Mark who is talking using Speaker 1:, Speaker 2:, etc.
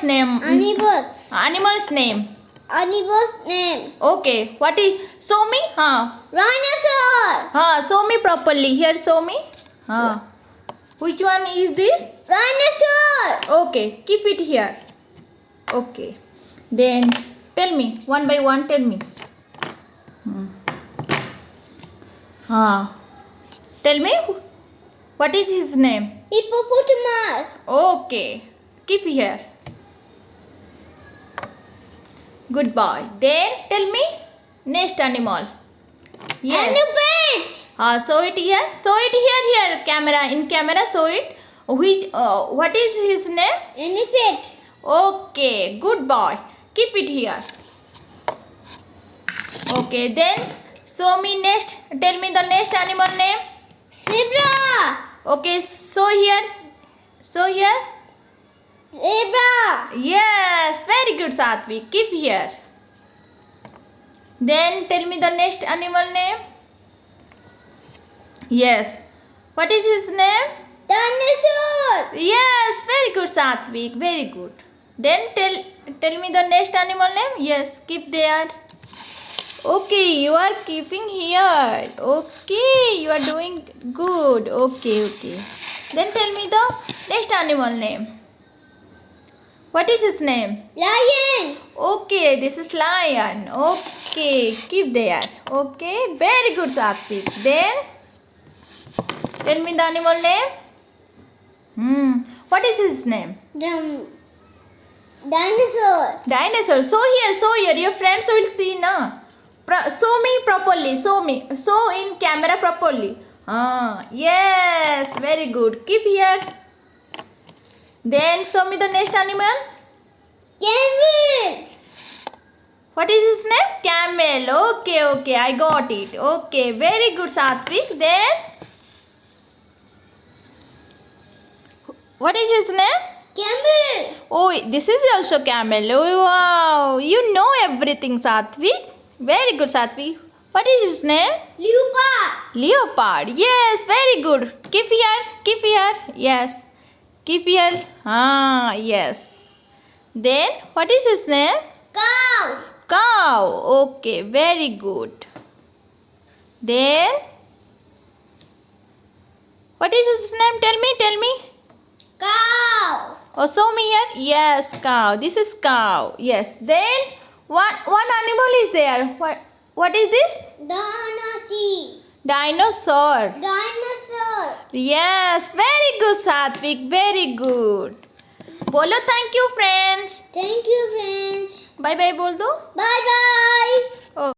Speaker 1: animal's name? Animal's name.
Speaker 2: Animal's name.
Speaker 1: Okay. What is? Show me.
Speaker 2: Rhinoceros.
Speaker 1: Show me properly. Here, show me. Which one is this?
Speaker 2: Rhinoceros.
Speaker 1: Okay. Keep it here. Okay. Then tell me one by one. Tell me. Tell me. What is his name?
Speaker 2: Hippopotamus.
Speaker 1: Okay. Keep here. Good boy. Then tell me next animal. Yes.
Speaker 2: Elephant.
Speaker 1: Show it here. Show it here. Camera. In camera. Show it. Which? What is his name?
Speaker 2: Elephant.
Speaker 1: Okay. Good boy. Keep it here. Okay. Then show me next. Tell me the next animal name.
Speaker 2: Zebra.
Speaker 1: Okay. Show here. Show here.
Speaker 2: Zebra.
Speaker 1: Yes, very good, Saathvik. Keep here. Then tell me the next animal name. Yes. What is his name?
Speaker 2: Dinosaur.
Speaker 1: Yes, very good, Saathvik. Very good. Then tell me the next animal name. Yes, keep there. Okay, you are keeping here. Okay, you are doing good. Okay. Then tell me the next animal name. What is his name?
Speaker 2: Lion.
Speaker 1: Okay, this is lion. Okay, keep there. Okay, very good, Saathvik. Then tell me the animal name. What is his name?
Speaker 2: Dinosaur.
Speaker 1: Dinosaur. Show here. Your friends will see, na. Show me properly. Show me. Show in camera properly. Yes, very good. Keep here. Then show me the next animal.
Speaker 2: Camel.
Speaker 1: What is his name? Camel. Okay, I got it. Okay, very good, Saathvik. Then what is his name?
Speaker 2: Camel.
Speaker 1: Oh, this is also camel. Oh, wow, you know everything, Saathvik. Very good, Saathvik. What is his name? Leopard. Yes, very good. Keep here. Yes. Keep here. Yes. Then, what is his name? Cow. Okay, very good. Then, what is his name? Tell me.
Speaker 2: Cow.
Speaker 1: Oh, show me here. Yes, cow. This is cow. Yes. Then, one animal is there. What is this? Dinosaur. Yes, very good, Saathvik. Very good. बोलो thank you, friends.
Speaker 2: Thank you, friends.
Speaker 1: Bye bye बोल दो.
Speaker 2: Bye bye.